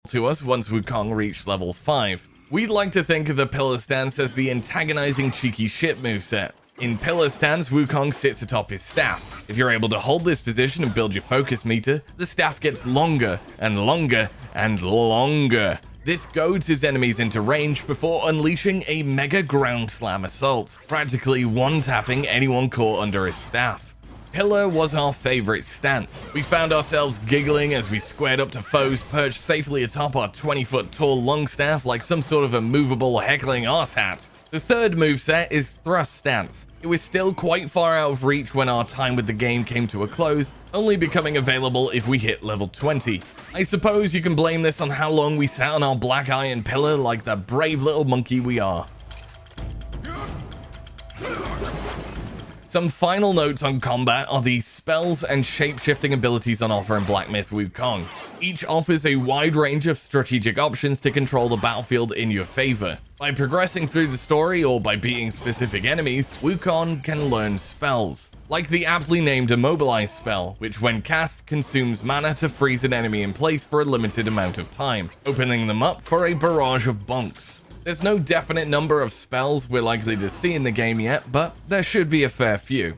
to us once Wukong reached level 5. We'd like to think of the Pillar Stance as the antagonizing cheeky shit moveset. In Pillar Stance, Wukong sits atop his staff. If you're able to hold this position and build your focus meter, the staff gets longer and longer and longer. This goads his enemies into range before unleashing a mega ground slam assault, practically one-tapping anyone caught under his staff. Pillar was our favorite stance. We found ourselves giggling as we squared up to foes perched safely atop our 20-foot tall long staff like some sort of immovable heckling arse hat. The third moveset is Thrust Stance. It was still quite far out of reach when our time with the game came to a close, only becoming available if we hit level 20. I suppose you can blame this on how long we sat on our black iron pillar like the brave little monkey we are. Some final notes on combat are the spells and shape-shifting abilities on offer in Black Myth Wukong. Each offers a wide range of strategic options to control the battlefield in your favor. By progressing through the story or by beating specific enemies, Wukong can learn spells. Like the aptly named Immobilize spell, which when cast consumes mana to freeze an enemy in place for a limited amount of time, opening them up for a barrage of bonks. There's no definite number of spells we're likely to see in the game yet, but there should be a fair few.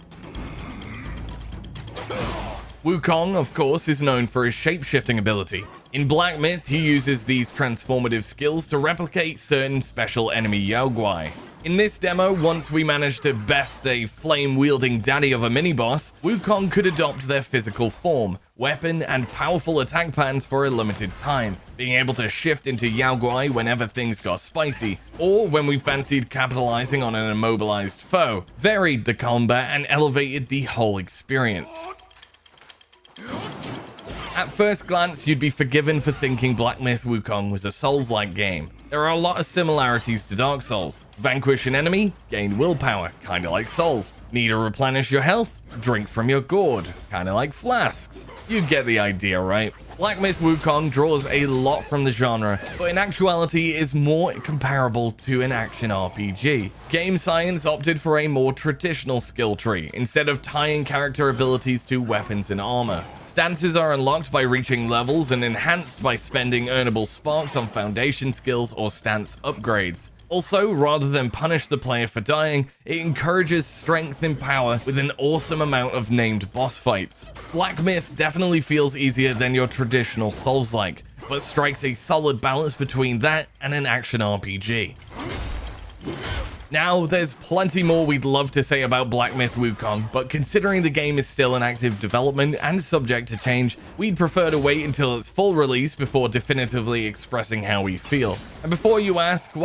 Wukong, of course, is known for his shape-shifting ability. In Black Myth, he uses these transformative skills to replicate certain special enemy Yaoguai. In this demo, once we managed to best a flame-wielding daddy of a mini-boss, Wukong could adopt their physical form, weapon, and powerful attack patterns for a limited time, being able to shift into Yaoguai whenever things got spicy, or when we fancied capitalizing on an immobilized foe, varied the combat and elevated the whole experience. At first glance, you'd be forgiven for thinking Black Myth Wukong was a Souls-like game. There are a lot of similarities to Dark Souls. Vanquish an enemy, gain willpower, kinda like Souls. Need to replenish your health? Drink from your gourd, kinda like flasks. You get the idea, right? Black Myth Wukong draws a lot from the genre, but in actuality is more comparable to an action RPG. Game Science opted for a more traditional skill tree, instead of tying character abilities to weapons and armor. Stances are unlocked by reaching levels and enhanced by spending earnable sparks on foundation skills or stance upgrades. Also, rather than punish the player for dying, it encourages strength and power with an awesome amount of named boss fights. Black Myth definitely feels easier than your traditional Souls-like, but strikes a solid balance between that and an action RPG. Now, there's plenty more we'd love to say about Black Myth Wukong, but considering the game is still in active development and subject to change, we'd prefer to wait until its full release before definitively expressing how we feel. And before you ask,